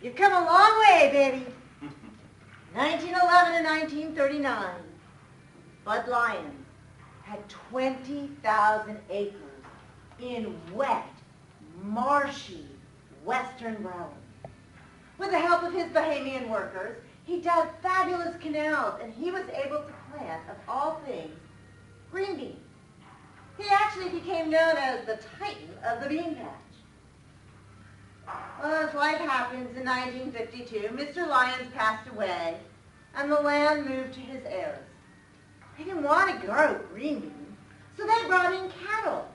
You've come a long way, baby. 1911 and 1939, Bud Lyons had 20,000 acres in wet, marshy, western Broward. With the help of his Bahamian workers, he dug fabulous canals, and he was able to plant, of all things, green beans. He actually became known as the Titan of the bean patch. Well, as life happens, in 1952, Mr. Lyons passed away, and the land moved to his heirs. They didn't want to grow green beans, so they brought in cattle.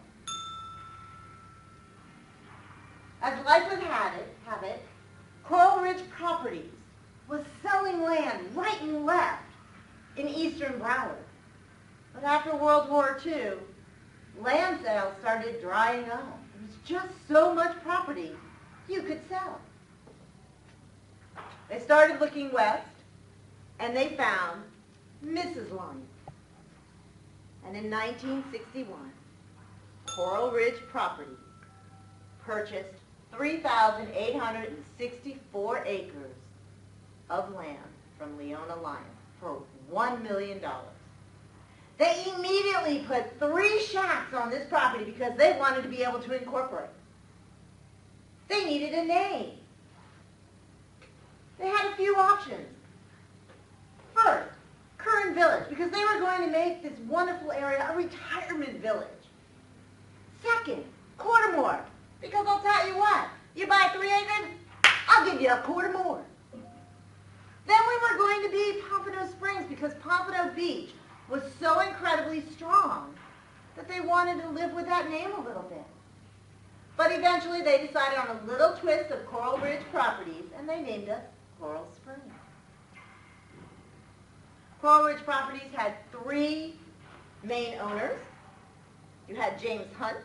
As life would have it, Coral Ridge Properties was selling land right and left in eastern Broward. But after World War II, land sales started drying up. There was just so much property you could sell. They started looking west, and they found Mrs. Lyons. And in 1961, Coral Ridge Properties purchased 3,864 acres of land from Leona Lyons for $1 million. They immediately put 3 shacks on this property because they wanted to be able to incorporate. They needed a name. They had a few options. First, Curran Village, because they were going to make this wonderful area a retirement village. Second, Quartermore, because I'll tell you what, you buy 3 acres, I'll give you a quarter more. Then we were going to be Pompano Springs because Pompano Beach was so incredibly strong that they wanted to live with that name a little bit. But eventually they decided on a little twist of Coral Ridge Properties, and they named us Coral Springs. Coral Ridge Properties had 3 main owners. You had James Hunt,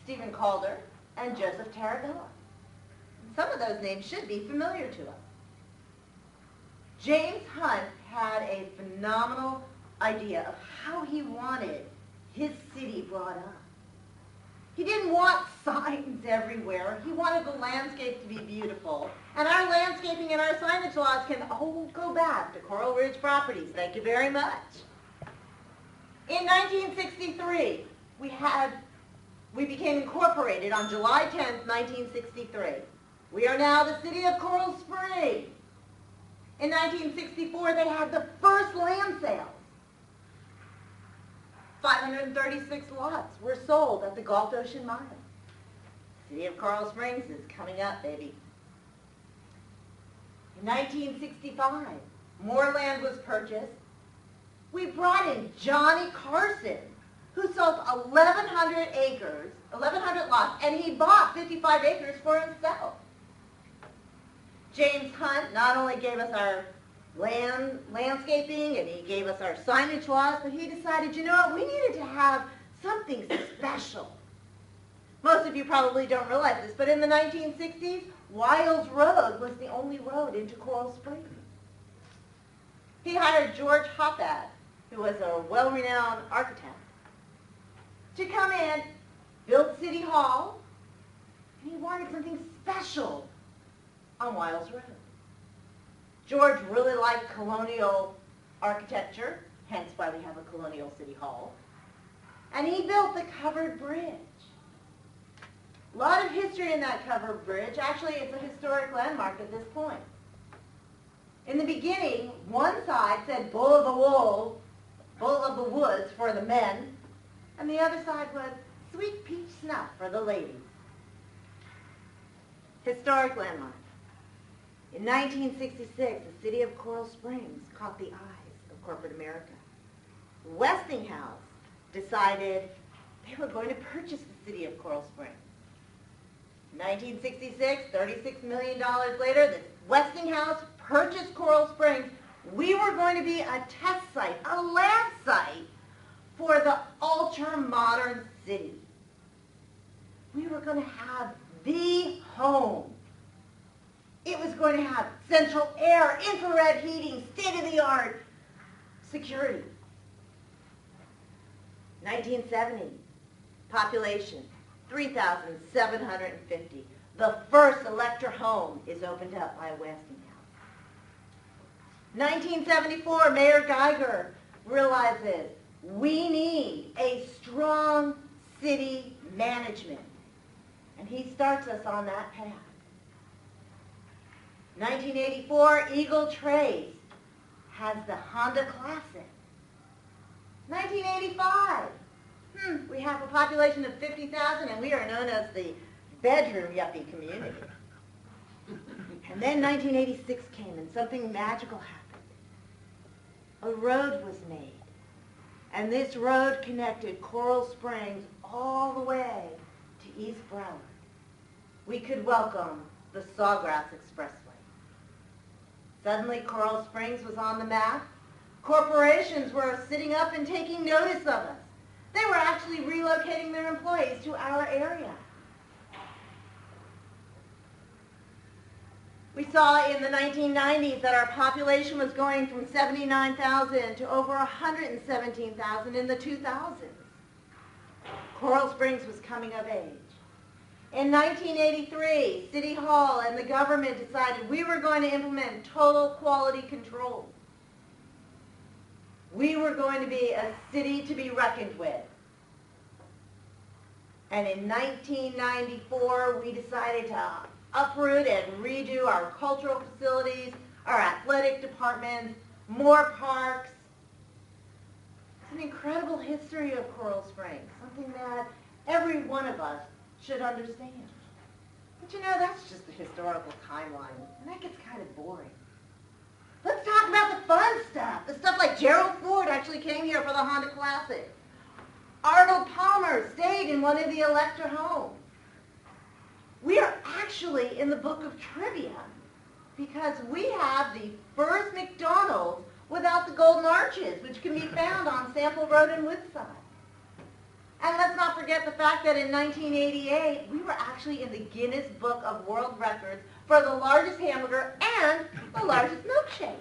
Stephen Calder, and Joseph Tarragona. Some of those names should be familiar to us. James Hunt had a phenomenal idea of how he wanted his city brought up. He didn't want signs everywhere. He wanted the landscape to be beautiful. And our landscaping and our signage laws can all go back to Coral Ridge Properties. Thank you very much. In 1963, we became incorporated on July 10th, 1963. We are now the city of Coral Springs. In 1964, they had the first land sales. 536 lots were sold at the Gulf Ocean Mile. City of Coral Springs is coming up, baby. In 1965, more land was purchased. We brought in Johnny Carson, who sold 1,100 acres, 1,100 lots, and he bought 55 acres for himself. James Hunt not only gave us our landscaping and he gave us our signage laws, but he decided, you know what, we needed to have something special. Most of you probably don't realize this, but in the 1960s, Wiles Road was the only road into Coral Springs. He hired George Hoppat, who was a well-renowned architect, to come in, build City Hall, and he wanted something special on Wiles Road. George really liked colonial architecture, hence why we have a colonial City Hall. And he built the covered bridge. A lot of history in that covered bridge. Actually, it's a historic landmark at this point. In the beginning, one side said Bull of the Wool, Bull of the Woods for the men, and the other side was Sweet Peach Snuff for the ladies. Historic landmark. In 1966, the city of Coral Springs caught the eyes of corporate America. Westinghouse decided they were going to purchase the city of Coral Springs. 1966, $36 million later, the Westinghouse purchased Coral Springs. We were going to be a test site, a lab site for the ultra-modern city. We were going to have the home. It was going to have central air, infrared heating, state-of-the-art security. 1970, population 3,750. The first Electra home is opened up by Westinghouse. 1974, Mayor Geiger realizes we need a strong city management. And he starts us on that path. 1984, Eagle Trace has the Honda Classic. 1985, we have a population of 50,000 and we are known as the bedroom yuppie community. And then 1986 came and something magical happened. A road was made. And this road connected Coral Springs all the way to East Broward. We could welcome the Sawgrass Expressway. Suddenly Coral Springs was on the map. Corporations were sitting up and taking notice of us. They were actually relocating their employees to our area. We saw in the 1990s that our population was going from 79,000 to over 117,000 in the 2000s. Coral Springs was coming of age. In 1983, City Hall and the government decided we were going to implement total quality control. We were going to be a city to be reckoned with. And in 1994, we decided to uproot and redo our cultural facilities, our athletic departments, more parks. It's an incredible history of Coral Springs, something that every one of us should understand. But you know, that's just the historical timeline, and that gets kind of boring. Let's talk about the fun stuff, the stuff like Gerald Ford actually came here for the Honda Classic. Arnold Palmer stayed in one of the Electra homes. We are actually in the book of trivia because we have the first McDonald's without the golden arches, which can be found on Sample Road in Woodside. And let's not forget the fact that in 1988, we were actually in the Guinness Book of World Records for the largest hamburger and the largest milkshake.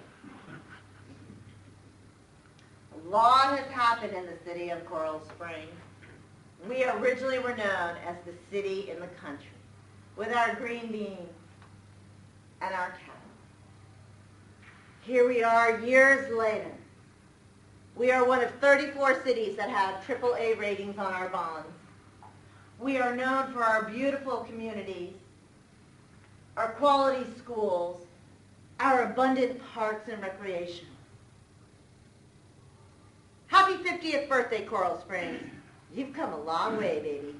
A lot has happened in the city of Coral Springs. We originally were known as the city in the country, with our green beans and our cattle. Here we are years later. We are one of 34 cities that have AAA ratings on our bonds. We are known for our beautiful communities, our quality schools, our abundant parks and recreation. Happy 50th birthday, Coral Springs. You've come a long way, baby.